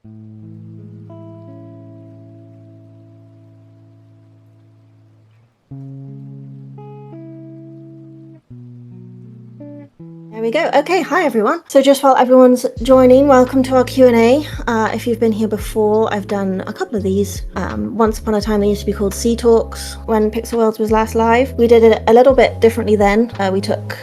There we go. Okay, hi everyone. So just while everyone's joining, welcome to our Q&A. If you've been here before, I've done a couple of these. Once upon a time, they used to be called Sea Talks when Pixel Worlds was last live. We did it a little bit differently then. We took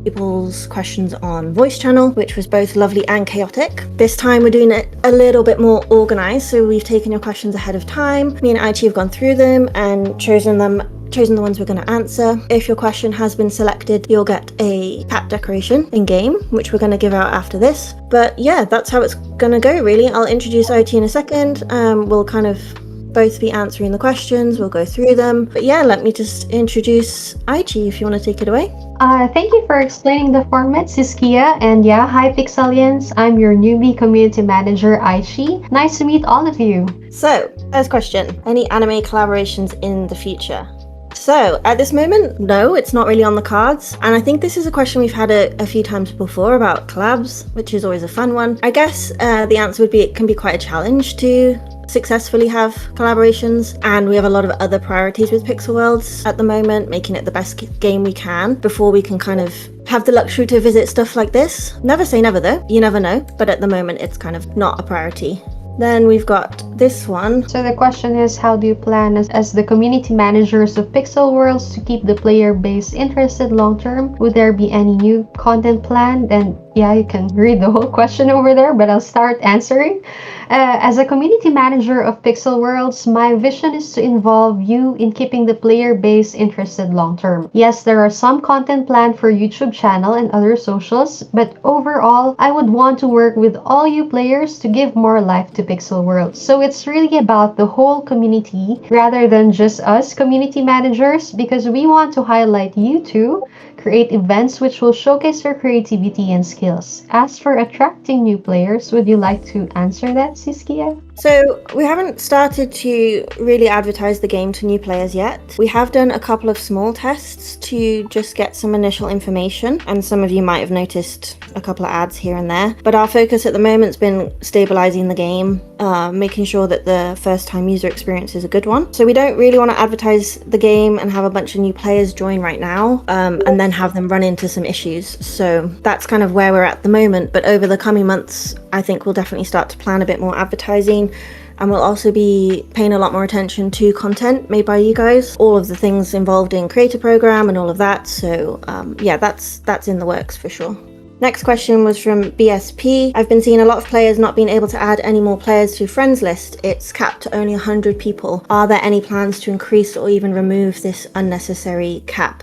people's questions on voice channel, which was both lovely and chaotic. This time we're doing it a little bit more organized, so we've taken your questions ahead of time. Me and Aichi have gone through them and chosen the ones we're going to answer. If your question has been selected, you'll get a cat decoration in game, which we're going to give out after this. But yeah, that's how it's going to go really. I'll introduce IT in a second. We'll kind of both be answering the questions, we'll go through them. But yeah, let me just introduce Aichi if you want to take it away. Thank you for explaining the format, Siskia. And yeah, hi Pixelians, I'm your newbie community manager, Aichi. Nice to meet all of you. So, first question, any anime collaborations in the future? So, at this moment, no, it's not really on the cards. And I think this is a question we've had a few times before about collabs, which is always a fun one. I guess the answer would be it can be quite a challenge to successfully have collaborations, and we have a lot of other priorities with Pixel Worlds at the moment, making it the best game we can before we can kind of have the luxury to visit stuff like this. Never say never though, you never know, but at the moment it's kind of not a priority. Then we've got this one. So the question is, how do you plan as the community managers of Pixel Worlds to keep the player base interested long term? Would there be any new content planned? And yeah, you can read the whole question over there, but I'll start answering. As a community manager of Pixel Worlds, my vision is to involve you in keeping the player base interested long term. Yes, there are some content planned for YouTube channel and other socials, but overall, I would want to work with all you players to give more life to Pixel Worlds. So it's really about the whole community rather than just us community managers, because we want to highlight you too, create events which will showcase your creativity and skills. As for attracting new players, would you like to answer that, Siskia? So we haven't started to really advertise the game to new players yet. We have done a couple of small tests to just get some initial information, and some of you might have noticed a couple of ads here and there. But our focus at the moment's been stabilizing the game, making sure that the first time user experience is a good one. So we don't really want to advertise the game and have a bunch of new players join right now, and then have them run into some issues. So that's kind of where we're at the moment. But over the coming months, I think we'll definitely start to plan a bit more advertising. And we'll also be paying a lot more attention to content made by you guys, all of the things involved in creator program and all of that. So yeah, that's in the works for sure. Next question was from BSP. I've been seeing a lot of players not being able to add any more players to friends list. It's capped to only 100 people. Are there any plans to increase or even remove this unnecessary cap?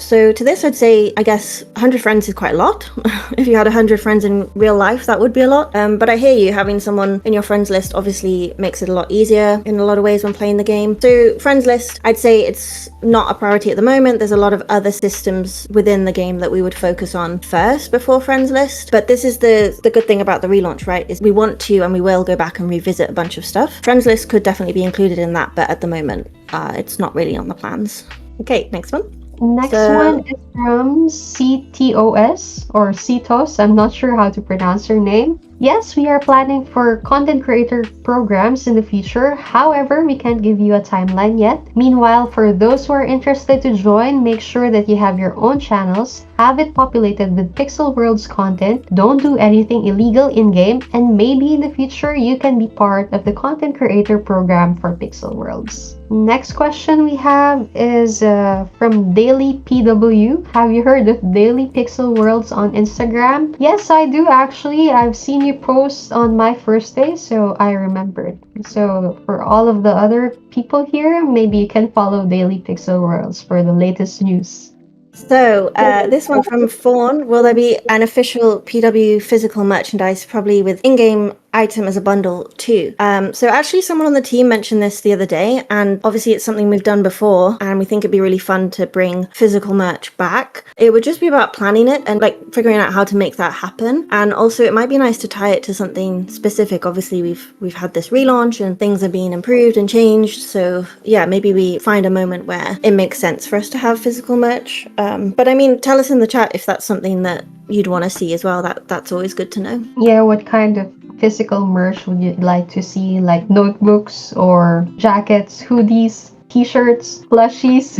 So to this, I'd say, I guess 100 friends is quite a lot. If you had 100 friends in real life, that would be a lot. But I hear you, having someone in your friends list obviously makes it a lot easier in a lot of ways when playing the game. So friends list, I'd say it's not a priority at the moment. There's a lot of other systems within the game that we would focus on first before friends list. But this is the good thing about the relaunch, right, is we want to and we will go back and revisit a bunch of stuff. Friends list could definitely be included in that, but at the moment it's not really on the plans. Okay, next one. Next one is from CTOS or CTOS. I'm not sure how to pronounce her name. Yes, we are planning for content creator programs in the future. However, we can't give you a timeline yet. Meanwhile, for those who are interested to join, make sure that you have your own channels, have it populated with Pixel Worlds content, don't do anything illegal in-game, and maybe in the future you can be part of the content creator program for Pixel Worlds. Next question we have is from Daily PW. Have you heard of Daily Pixel Worlds on Instagram? Yes, I do actually. I've seen you post on my first day, so I remembered. So for all of the other people here, maybe you can follow Daily Pixel Worlds for the latest news. So this one from Fawn. Will there be an official PW physical merchandise, probably with in-game item as a bundle too? So actually someone on the team mentioned this the other day, and obviously it's something we've done before, and we think it'd be really fun to bring physical merch back. It would just be about planning it and like figuring out how to make that happen. And also it might be nice to tie it to something specific. Obviously we've had this relaunch and things are being improved and changed. So yeah, maybe we find a moment where it makes sense for us to have physical merch. But I mean, tell us in the chat if that's something that you'd want to see as well. That's always good to know. Yeah, what kind of physical merch would you like to see, like notebooks or jackets, hoodies, t-shirts, plushies,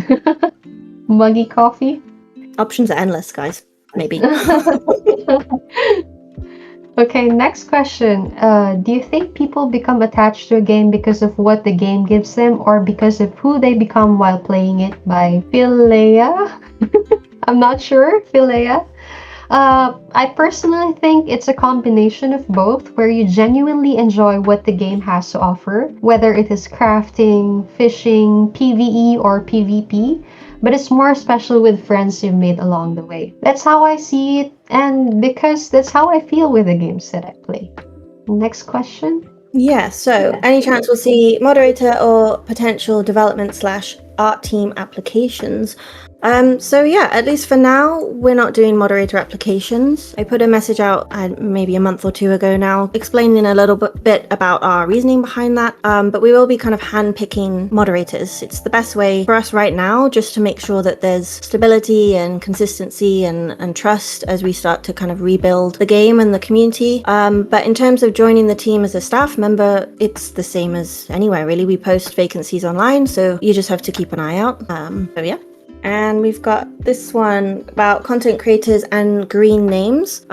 muggy coffee? Options are endless, guys. Maybe. Okay, next question. Do you think people become attached to a game because of what the game gives them or because of who they become while playing it? By Philea? I'm not sure. Philea? I personally think it's a combination of both, where you genuinely enjoy what the game has to offer, whether it is crafting, fishing, PvE, or PvP, but it's more special with friends you've made along the way. That's how I see it, and because that's how I feel with the games that I play. Next question. Yeah, so any chance we'll see moderator or potential development slash art team applications? So yeah, at least for now, we're not doing moderator applications. I put a message out maybe a month or two ago now, explaining a little bit about our reasoning behind that. But we will be kind of handpicking moderators. It's the best way for us right now, just to make sure that there's stability and consistency and trust as we start to kind of rebuild the game and the community. But in terms of joining the team as a staff member, it's the same as anywhere really. We post vacancies online, so you just have to keep an eye out. So yeah. And we've got this one about content creators and green names.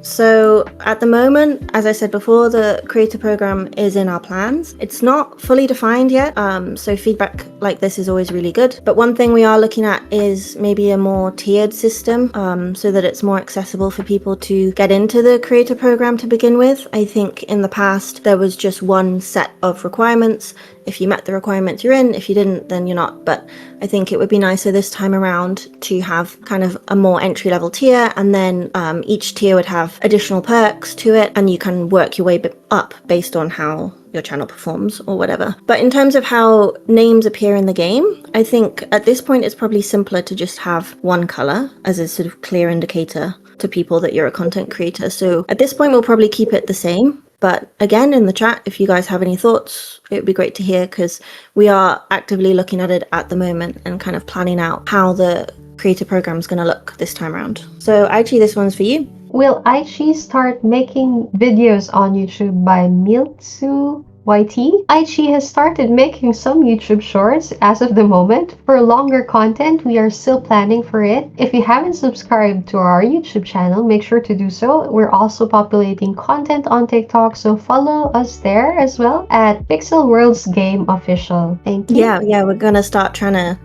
So at the moment, as I said before, the creator program is in our plans. It's not fully defined yet, so feedback like this is always really good. But one thing we are looking at is maybe a more tiered system, so that it's more accessible for people to get into the creator program to begin with. I think in the past, there was just one set of requirements. If you met the requirements, you're in. If you didn't, then you're not. But I think it would be nicer this time around to have kind of a more entry-level tier, and then each tier would have additional perks to it, and you can work your way up based on how your channel performs or whatever. But in terms of how names appear in the game, I think at this point it's probably simpler to just have one color as a sort of clear indicator to people that you're a content creator. So at this point, we'll probably keep it the same. But again, in the chat, if you guys have any thoughts, it would be great to hear, because we are actively looking at it at the moment and kind of planning out how the creator program is going to look this time around. So Aichi, this one's for you. Will Aichi start making videos on YouTube by Miltsu YT? Aichi has started making some YouTube shorts as of the moment. For longer content, we are still planning for it. If you haven't subscribed to our YouTube channel, make sure to do so. We're also populating content on TikTok, so follow us there as well at Pixel World's Game Official. Thank you. Yeah, we're going to start trying to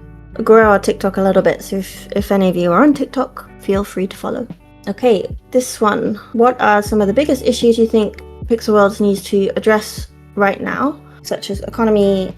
grow our TikTok a little bit. So if any of you are on TikTok, feel free to follow. Okay, this one. What are some of the biggest issues you think Pixel Worlds needs to address right now, such as economy,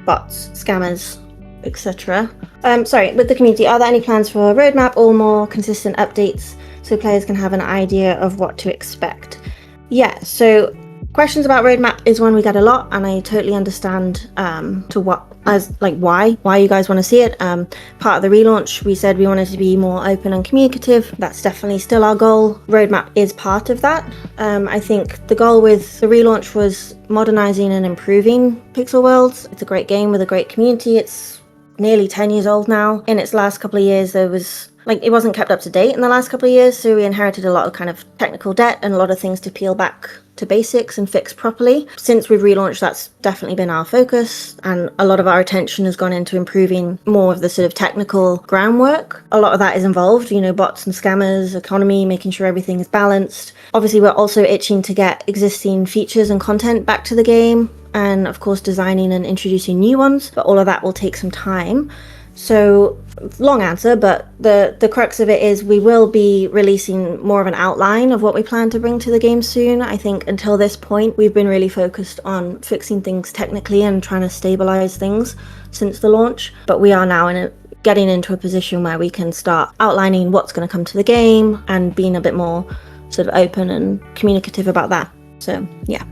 bots, scammers, etc. With the community, are there any plans for a roadmap or more consistent updates so players can have an idea of what to expect? Yeah, so questions about roadmap is one we get a lot, and I totally understand why you guys want to see it. Part of the relaunch, we said we wanted to be more open and communicative. That's definitely still our goal. Roadmap is part of that. I think the goal with the relaunch was modernizing and improving Pixel Worlds. It's a great game with a great community. It's nearly 10 years old now. In its last couple of years, it wasn't kept up to date in the last couple of years, so we inherited a lot of kind of technical debt and a lot of things to peel back to basics and fix properly. Since we've relaunched, that's definitely been our focus, and a lot of our attention has gone into improving more of the sort of technical groundwork. A lot of that is involved, bots and scammers, economy, making sure everything is balanced. Obviously, we're also itching to get existing features and content back to the game, and of course designing and introducing new ones, but all of that will take some time. So, long answer, but the crux of it is we will be releasing more of an outline of what we plan to bring to the game soon. I think until this point, we've been really focused on fixing things technically and trying to stabilize things since the launch. But we are now getting into a position where we can start outlining what's going to come to the game and being a bit more sort of open and communicative about that. So, yeah,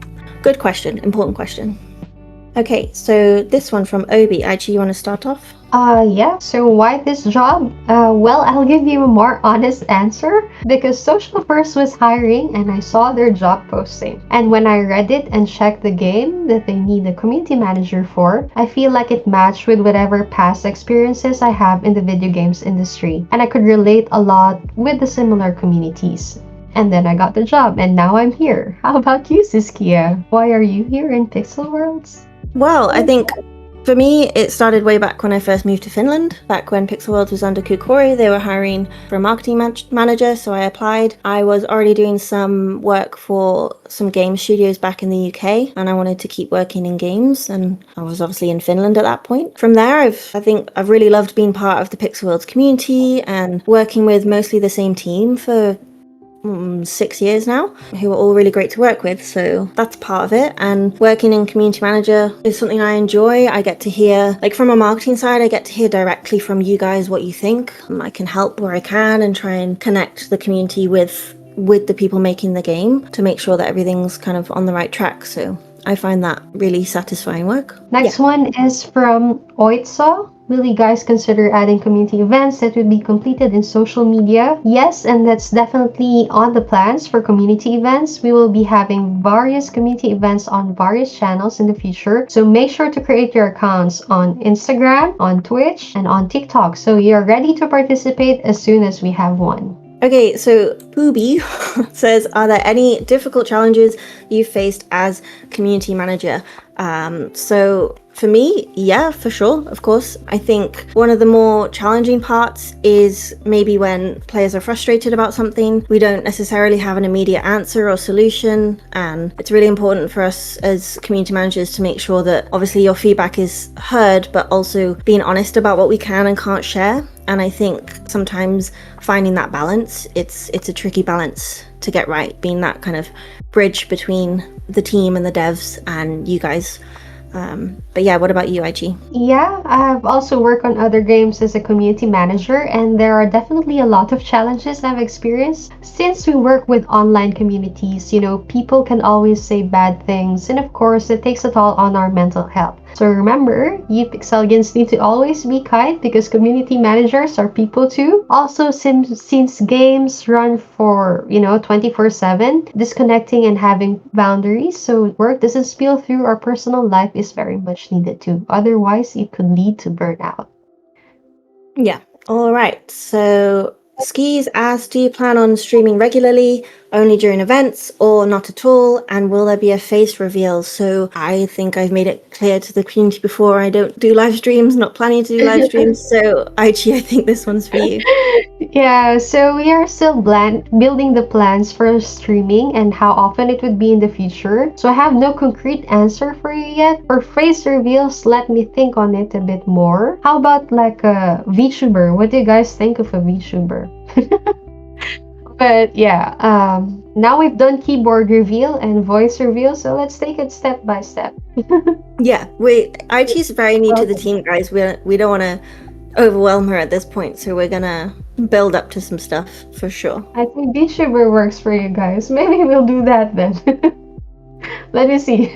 good question, important question. Okay, so this one from Obi. Aichi, you want to start off? Yeah, so why this job? Well, I'll give you a more honest answer, because Social First was hiring and I saw their job posting. And when I read it and checked the game that they need a community manager for, I feel like it matched with whatever past experiences I have in the video games industry. And I could relate a lot with the similar communities. And then I got the job, and now I'm here. How about you, Siskia? Why are you here in Pixel Worlds? Well, I think for me, it started way back when I first moved to Finland. Back when Pixel Worlds was under Kukori, they were hiring for a marketing manager, so I applied. I was already doing some work for some game studios back in the UK, and I wanted to keep working in games, and I was obviously in Finland at that point. From there, I've really loved being part of the Pixel Worlds community and working with mostly the same team for 6 years now, who are all really great to work with, so that's part of it. And working in community manager is something I enjoy. I get to hear, like from a marketing side, I get to hear directly from you guys what you think. I can help where I can and try and connect the community with the people making the game to make sure that everything's kind of on the right track. So I find that really satisfying work. Next one is from Oitso. Will you guys consider adding community events that would be completed in social media? Yes, and that's definitely on the plans for community events. We will be having various community events on various channels in the future. So make sure to create your accounts on Instagram, on Twitch, and on TikTok. So you're ready to participate as soon as we have one. Okay, so Booby says, are there any difficult challenges you've faced as community manager? So for me, yeah, for sure, of course. I think one of the more challenging parts is maybe when players are frustrated about something. We don't necessarily have an immediate answer or solution, and it's really important for us as community managers to make sure that obviously your feedback is heard, but also being honest about what we can and can't share. And I think sometimes finding that balance, it's a tricky balance to get right, being that kind of bridge between the team and the devs and you guys. But yeah, what about you, Aichi? Yeah, I've also worked on other games as a community manager, and there are definitely a lot of challenges I've experienced. Since we work with online communities, people can always say bad things, and of course, it takes a toll on our mental health. So remember, you Pixelgians need to always be kind because community managers are people too. Also, since games run for, 24/7, disconnecting and having boundaries so work doesn't spill through our personal life is very much needed too. Otherwise, it could lead to burnout. Yeah. All right. So Skis asked, do you plan on streaming regularly, only during events, or not at all? And will there be a face reveal? So I think I've made it clear to the community before, I don't do live streams, not planning to do live streams. So Aichi, I think this one's for you. Yeah, so we are still building the plans for streaming and how often it would be in the future. So I have no concrete answer for you yet. For face reveals, let me think on it a bit more. How about like a VTuber? What do you guys think of a VTuber? But yeah, now we've done keyboard reveal and voice reveal, so let's take it step by step. Yeah, Aichi's very new to the team, guys. We don't want to overwhelm her at this point, so we're gonna build up to some stuff for sure. I think VTuber works for you guys. Maybe we'll do that then. Let me see.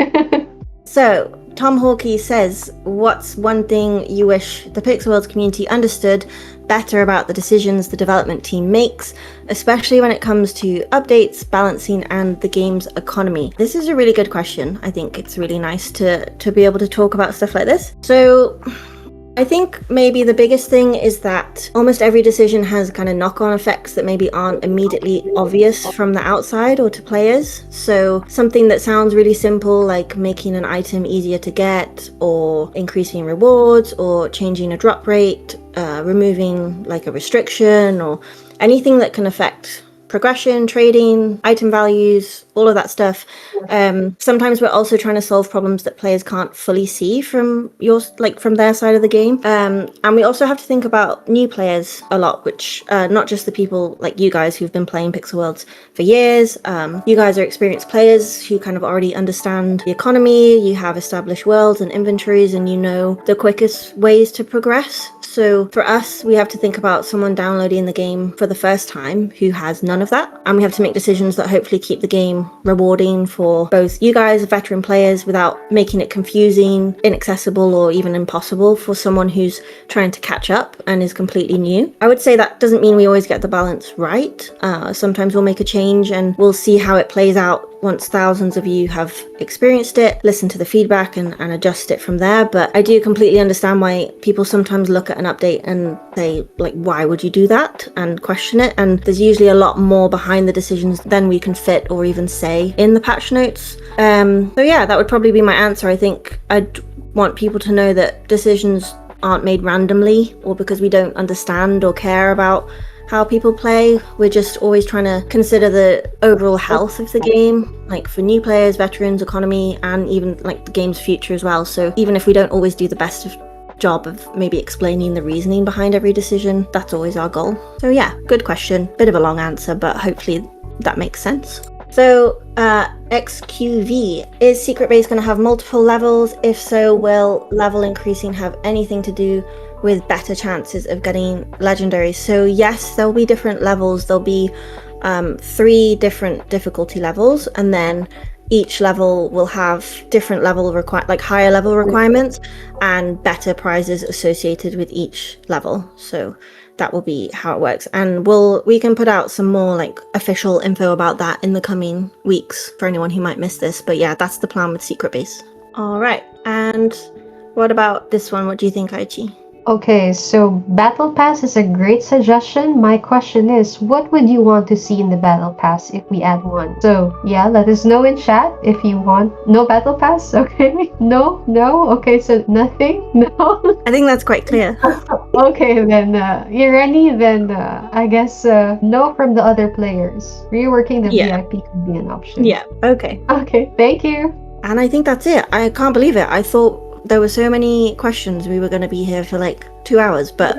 So Tom Hawkey says, what's one thing you wish the Pixel Worlds community understood better about the decisions the development team makes, especially when it comes to updates, balancing, and the game's economy? This is a really good question. I think it's really nice to be able to talk about stuff like this. So I think maybe the biggest thing is that almost every decision has kind of knock-on effects that maybe aren't immediately obvious from the outside or to players. So something that sounds really simple, like making an item easier to get, or increasing rewards, or changing a drop rate, removing like a restriction, or anything that can affect progression, trading, item values, all of that stuff. Sometimes we're also trying to solve problems that players can't fully see from their side of the game. And we also have to think about new players a lot, which not just the people like you guys who've been playing Pixel Worlds for years. You guys are experienced players who kind of already understand the economy, you have established worlds and inventories, and you know the quickest ways to progress. So for us, we have to think about someone downloading the game for the first time who has none of that. And we have to make decisions that hopefully keep the game rewarding for both you guys, veteran players, without making it confusing, inaccessible, or even impossible for someone who's trying to catch up and is completely new. I would say that doesn't mean we always get the balance right. Sometimes we'll make a change and we'll see how it plays out once thousands of you have experienced it, listen to the feedback and adjust it from there. But I do completely understand why people sometimes look at an update and say, like, why would you do that? And question it. And there's usually a lot more behind the decisions than we can fit or even say in the patch notes. So yeah, that would probably be my answer. I think I'd want people to know that decisions aren't made randomly or because we don't understand or care about how people play. We're just always trying to consider the overall health of the game, like for new players, veterans, economy, and even like the game's future as well. So even if we don't always do the best job of maybe explaining the reasoning behind every decision, that's always our goal. So yeah, good question. Bit of a long answer, but hopefully that makes sense. So XQV, is Secret Base going to have multiple levels? If so, will level increasing have anything to do with better chances of getting legendaries? So yes, there'll be different levels. There'll be 3 different difficulty levels, and then each level will have different level higher level requirements and better prizes associated with each level. So that will be how it works, and we can put out some more like official info about that in the coming weeks for anyone who might miss this. But yeah, that's the plan with Secret Base. All right, and what about this one? What do you think, Aichi? Okay, so Battle Pass is a great suggestion. My question is, what would you want to see in the Battle Pass if we add one? So yeah, let us know in chat if you want no Battle Pass. Okay, no, okay, so nothing, no. I think that's quite clear. Okay, then you ready? Then I guess no from the other players. Reworking the VIP could be an option. Yeah, okay. Okay, thank you. And I think that's it. I can't believe it. I thought there were so many questions we were going to be here for like 2 hours, but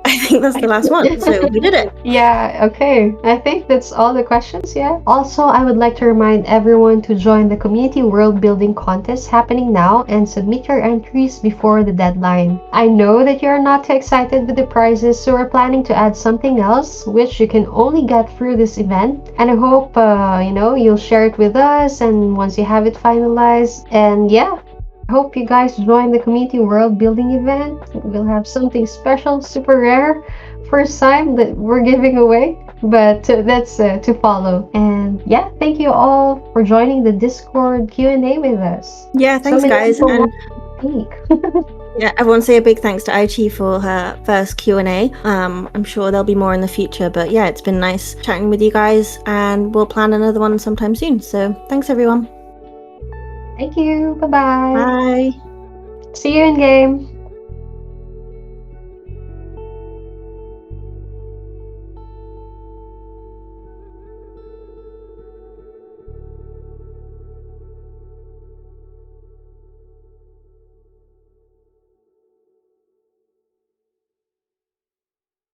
I think that's the last one, so we did it. Yeah, okay. I think that's all the questions, yeah. Also, I would like to remind everyone to join the community world building contest happening now and submit your entries before the deadline. I know that you're not too excited with the prizes, so we're planning to add something else, which you can only get through this event. And I hope, you'll share it with us, and once you have it finalized, and yeah. Hope you guys join the community world building event. We'll have something special, super rare, first time that we're giving away, but that's to follow. And yeah, thank you all for joining the Discord Q&A with us. Yeah, thanks guys. And yeah, everyone say a big thanks to Aichi for her first Q&A. I'm sure there'll be more in the future, but yeah, it's been nice chatting with you guys, and we'll plan another one sometime soon. So thanks everyone. Thank you. Bye-bye. Bye. See you in game.